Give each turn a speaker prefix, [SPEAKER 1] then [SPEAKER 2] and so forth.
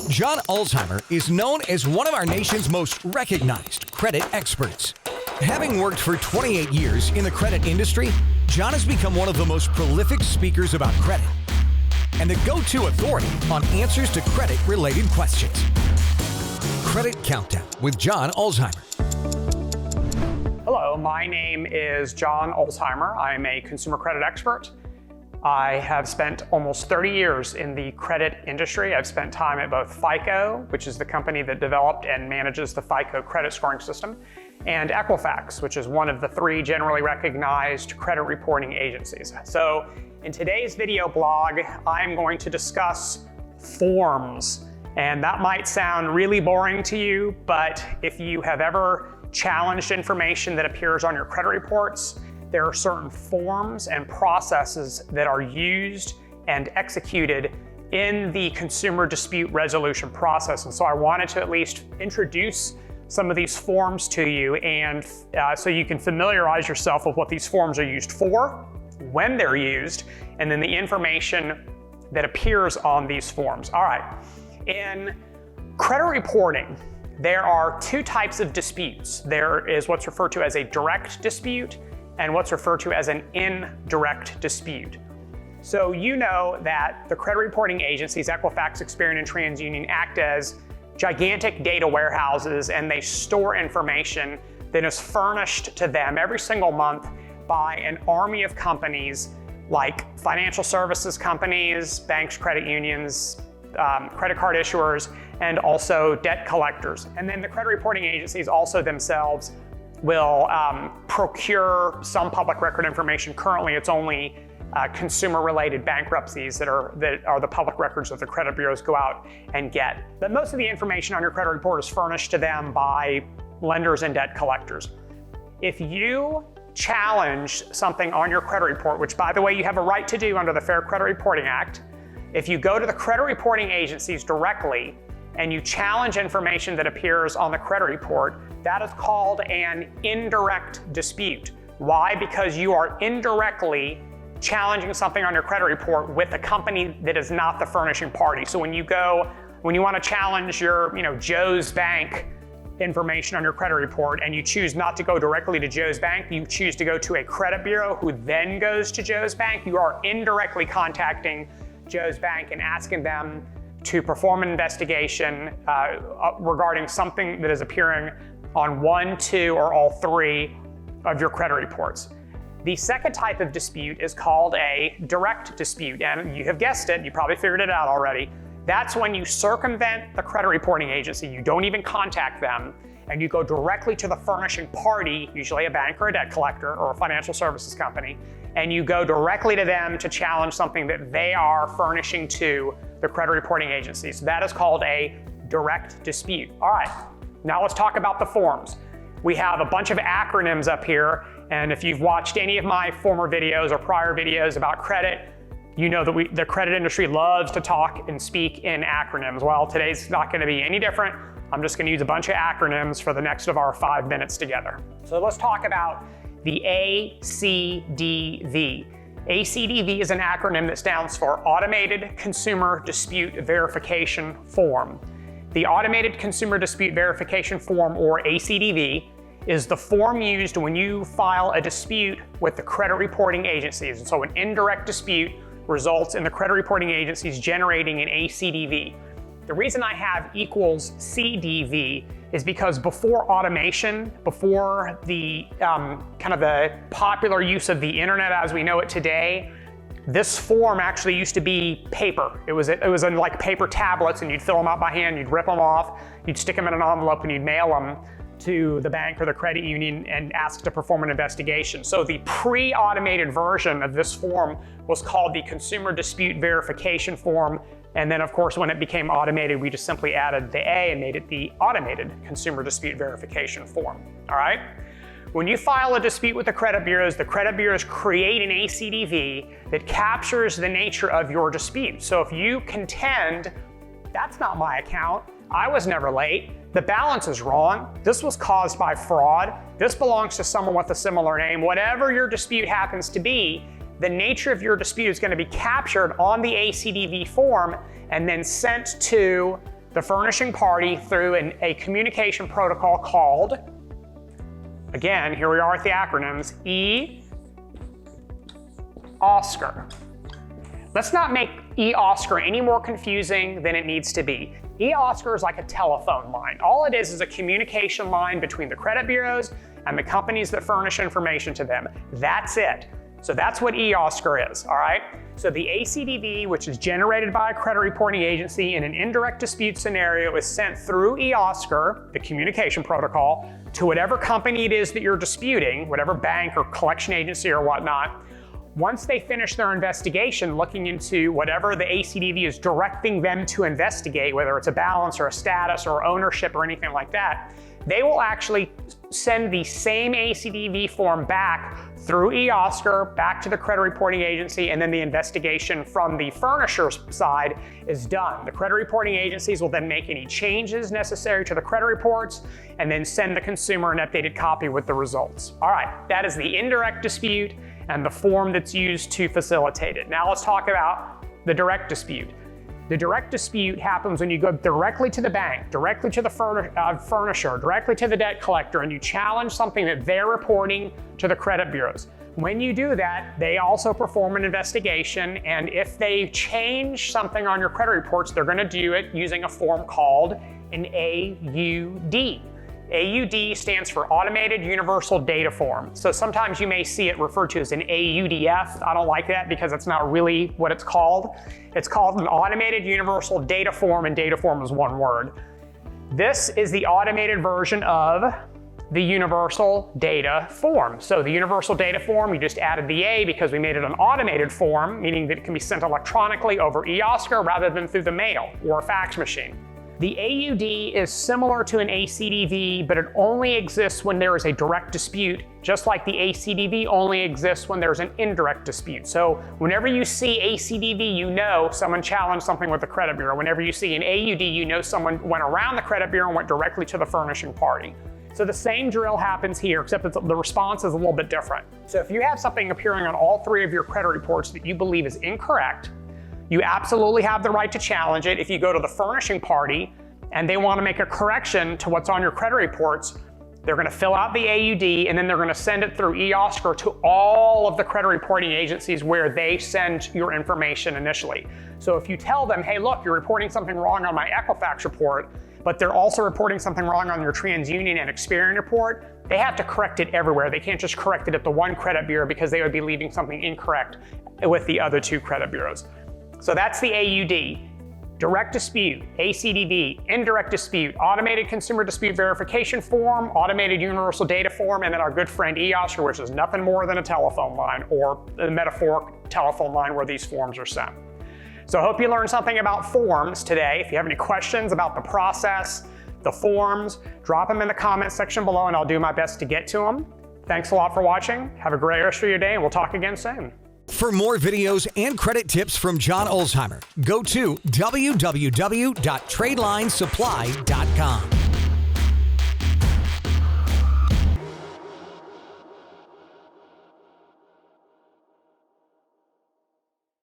[SPEAKER 1] John Ulzheimer is known as one of our nation's most recognized credit experts. Having worked for 28 years in the credit industry, John has become one of the most prolific speakers about credit and the go-to authority on answers to credit-related questions. Credit Countdown with John Ulzheimer.
[SPEAKER 2] Hello, my name is John Ulzheimer. I'm a consumer credit expert. I have spent almost 30 years in the credit industry. I've spent time at both FICO, which is the company that developed and manages the FICO credit scoring system, and Equifax, which is one of the 3 generally recognized credit reporting agencies. So in today's video blog, I'm going to discuss forms. And that might sound really boring to you, but if you have ever challenged information that appears on your credit reports, there are certain forms and processes that are used and executed in the consumer dispute resolution process. And so I wanted to at least introduce some of these forms to you, and so you can familiarize yourself with what these forms are used for, when they're used, and then the information that appears on these forms. All right, in credit reporting, there are 2 types of disputes. There is what's referred to as a direct dispute and what's referred to as an indirect dispute. So you know that the credit reporting agencies, Equifax, Experian, and TransUnion, act as gigantic data warehouses, and they store information that is furnished to them every single month by an army of companies like financial services companies, banks, credit unions, credit card issuers, and also debt collectors. And then the credit reporting agencies also themselves will procure some public record information. Currently, it's only consumer-related bankruptcies that are the public records that the credit bureaus go out and get. But most of the information on your credit report is furnished to them by lenders and debt collectors. If you challenge something on your credit report, which by the way you have a right to do under the Fair Credit Reporting Act, if you go to the credit reporting agencies directly and you challenge information that appears on the credit report, that is called an indirect dispute. Why? Because you are indirectly challenging something on your credit report with a company that is not the furnishing party. So when you want to challenge your, Joe's Bank information on your credit report, and you choose not to go directly to Joe's Bank, you choose to go to a credit bureau who then goes to Joe's Bank, you are indirectly contacting Joe's Bank and asking them to perform an investigation regarding something that is appearing on 1, 2, or all 3 of your credit reports. The second type of dispute is called a direct dispute, and you have guessed it, you probably figured it out already. That's when you circumvent the credit reporting agency, you don't even contact them, and you go directly to the furnishing party, usually a bank or a debt collector or a financial services company, and you go directly to them to challenge something that they are furnishing to the credit reporting agency. So that is called a direct dispute. All right, now let's talk about the forms. We have a bunch of acronyms up here, and if you've watched any of my former videos or prior videos about credit, you know that the credit industry loves to talk and speak in acronyms. Well, today's not going to be any different. I'm just going to use a bunch of acronyms for the next of our 5 minutes together. So let's talk about the ACDV. ACDV is an acronym that stands for Automated Consumer Dispute Verification Form. The Automated Consumer Dispute Verification Form, or ACDV, is the form used when you file a dispute with the credit reporting agencies. And so an indirect dispute results in the credit reporting agencies generating an ACDV. The reason I have equals CDV is because before automation, before the kind of the popular use of the internet as we know it today, this form actually used to be paper. It was in like paper tablets, and you'd fill them out by hand, you'd rip them off, you'd stick them in an envelope, and you'd mail them to the bank or the credit union and ask to perform an investigation. So the pre-automated version of this form was called the Consumer Dispute Verification Form. And then of course, when it became automated, we just simply added the A and made it the Automated Consumer Dispute Verification Form. All right? When you file a dispute with the credit bureaus create an ACDV that captures the nature of your dispute. So if you contend, that's not my account, I was never late, the balance is wrong, this was caused by fraud, this belongs to someone with a similar name, whatever your dispute happens to be, the nature of your dispute is going to be captured on the ACDV form and then sent to the furnishing party through a communication protocol called, again, here we are with the acronyms, E-Oscar. Let's not make E-Oscar any more confusing than it needs to be. E-Oscar is like a telephone line. All it is a communication line between the credit bureaus and the companies that furnish information to them. That's it. So that's what E-Oscar is, all right? So the ACDV, which is generated by a credit reporting agency in an indirect dispute scenario, is sent through E-Oscar, the communication protocol, to whatever company it is that you're disputing, whatever bank or collection agency or whatnot. Once they finish their investigation, looking into whatever the ACDV is directing them to investigate, whether it's a balance or a status or ownership or anything like that, they will actually send the same ACDV form back through E-Oscar, back to the credit reporting agency, and then the investigation from the furnisher's side is done. The credit reporting agencies will then make any changes necessary to the credit reports and then send the consumer an updated copy with the results. All right, that is the indirect dispute and the form that's used to facilitate it. Now let's talk about the direct dispute. The direct dispute happens when you go directly to the bank, directly to the furnisher, directly to the debt collector, and you challenge something that they're reporting to the credit bureaus. When you do that, they also perform an investigation, and if they change something on your credit reports, they're gonna do it using a form called an AUD. AUD stands for Automated Universal Data Form. So sometimes you may see it referred to as an AUDF. I don't like that because it's not really what it's called. It's called an Automated Universal Data Form, and data form is one word. This is the automated version of the Universal Data Form. So the Universal Data Form, you just added the A because we made it an automated form, meaning that it can be sent electronically over E-Oscar rather than through the mail or a fax machine. The AUD is similar to an ACDV, but it only exists when there is a direct dispute, just like the ACDV only exists when there's an indirect dispute. So whenever you see ACDV, you know someone challenged something with the credit bureau. Whenever you see an AUD, you know someone went around the credit bureau and went directly to the furnishing party. So the same drill happens here, except the response is a little bit different. So if you have something appearing on all three of your credit reports that you believe is incorrect, you absolutely have the right to challenge it. If you go to the furnishing party and they want to make a correction to what's on your credit reports, they're going to fill out the AUD and then they're going to send it through E-Oscar to all of the credit reporting agencies where they send your information initially. So if you tell them, hey, look, you're reporting something wrong on my Equifax report, but they're also reporting something wrong on your TransUnion and Experian report, they have to correct it everywhere. They can't just correct it at the one credit bureau because they would be leaving something incorrect with the other two credit bureaus. So that's the AUD. Direct dispute, ACDV, indirect dispute, automated consumer dispute verification form, automated universal data form, and then our good friend E-Oscar, which is nothing more than a telephone line or a metaphoric telephone line where these forms are sent. So I hope you learned something about forms today. If you have any questions about the process, the forms, drop them in the comments section below and I'll do my best to get to them. Thanks a lot for watching. Have a great rest of your day and we'll talk again soon.
[SPEAKER 1] For more videos and credit tips from John Ulzheimer, go to www.tradelinesupply.com.